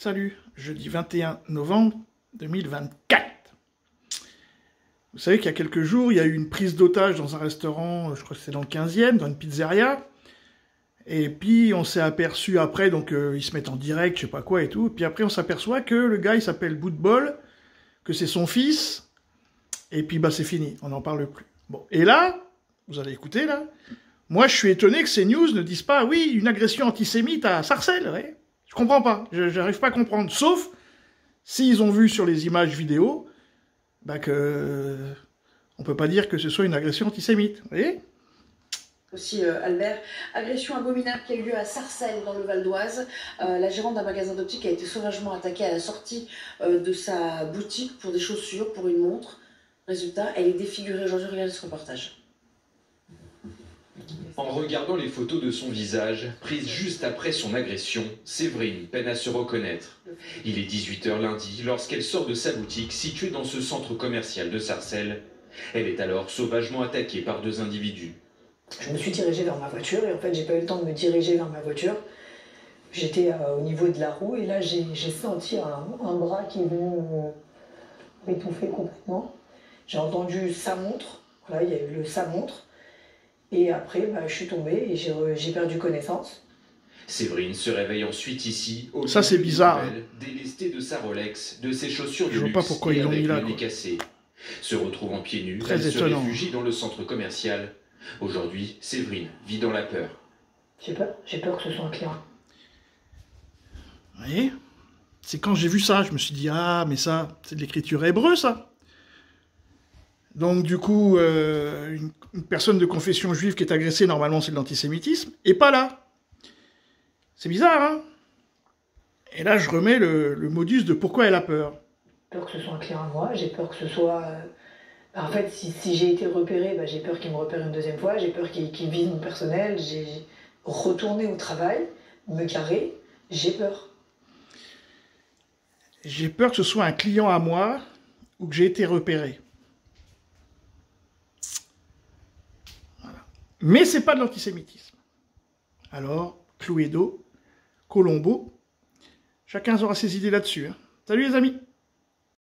Salut, jeudi 21 novembre 2024. Vous savez qu'il y a quelques jours, il y a eu une prise d'otage dans un restaurant, je crois que c'est dans le 15e, dans une pizzeria. Et puis on s'est aperçu après, donc ils se mettent en direct, je sais pas quoi et tout. Et puis après on s'aperçoit que le gars il s'appelle Bout de Bol, que c'est son fils. Et puis bah c'est fini, on n'en parle plus. Bon, et là, vous allez écouter là. Moi je suis étonné que ces news ne disent pas, oui, une agression antisémite à Sarcelles, ouais. Je comprends pas, j'arrive pas à comprendre. Sauf s'ils ont vu sur les images vidéo, bah que on peut pas dire que ce soit une agression antisémite, vous voyez? Aussi Albert, agression abominable qui a eu lieu à Sarcelles dans le Val d'Oise. La gérante d'un magasin d'optique a été sauvagement attaquée à la sortie de sa boutique pour des chaussures, pour une montre. Résultat, elle est défigurée aujourd'hui. Regardez ce reportage. En regardant les photos de son visage, prises juste après son agression, Séverine peine à se reconnaître. Il est 18 h lundi lorsqu'elle sort de sa boutique située dans ce centre commercial de Sarcelles. Elle est alors sauvagement attaquée par deux individus. Je me suis dirigée vers ma voiture et en fait j'ai pas eu le temps de me diriger vers ma voiture. J'étais au niveau de la roue et là j'ai senti un bras qui est venu m'étouffer complètement. J'ai entendu sa montre, voilà, il y a eu le sa montre. Et après, bah, je suis tombée et j'ai perdu connaissance. Séverine se réveille ensuite ici, au ça c'est bizarre. délestée de sa Rolex, de ses chaussures de luxe, je vois pas pourquoi ils l'ont mis là. Le nez cassé. Se retrouvant pieds nus, très elle étonnant. se réfugie dans le centre commercial. Aujourd'hui, Séverine vit dans la peur. J'ai peur que ce soit un client. Vous voyez? C'est quand j'ai vu ça, je me suis dit, ah, mais ça, c'est de l'écriture hébreu, ça. Donc, du coup, une personne de confession juive qui est agressée, normalement, c'est de l'antisémitisme, et pas là. C'est bizarre, hein? Et là, je remets le modus de pourquoi elle a peur. J'ai peur que ce soit un client à moi, j'ai peur que ce soit... En fait, si j'ai été repérée, bah, j'ai peur qu'il me repère une deuxième fois, j'ai peur qu'il vise mon personnel, j'ai retourné au travail, me carrer, j'ai peur. J'ai peur que ce soit un client à moi ou que j'ai été repéré. Voilà. Mais c'est pas de l'antisémitisme. Alors, Cluedo, Colombo, chacun aura ses idées là-dessus. Hein. Salut les amis!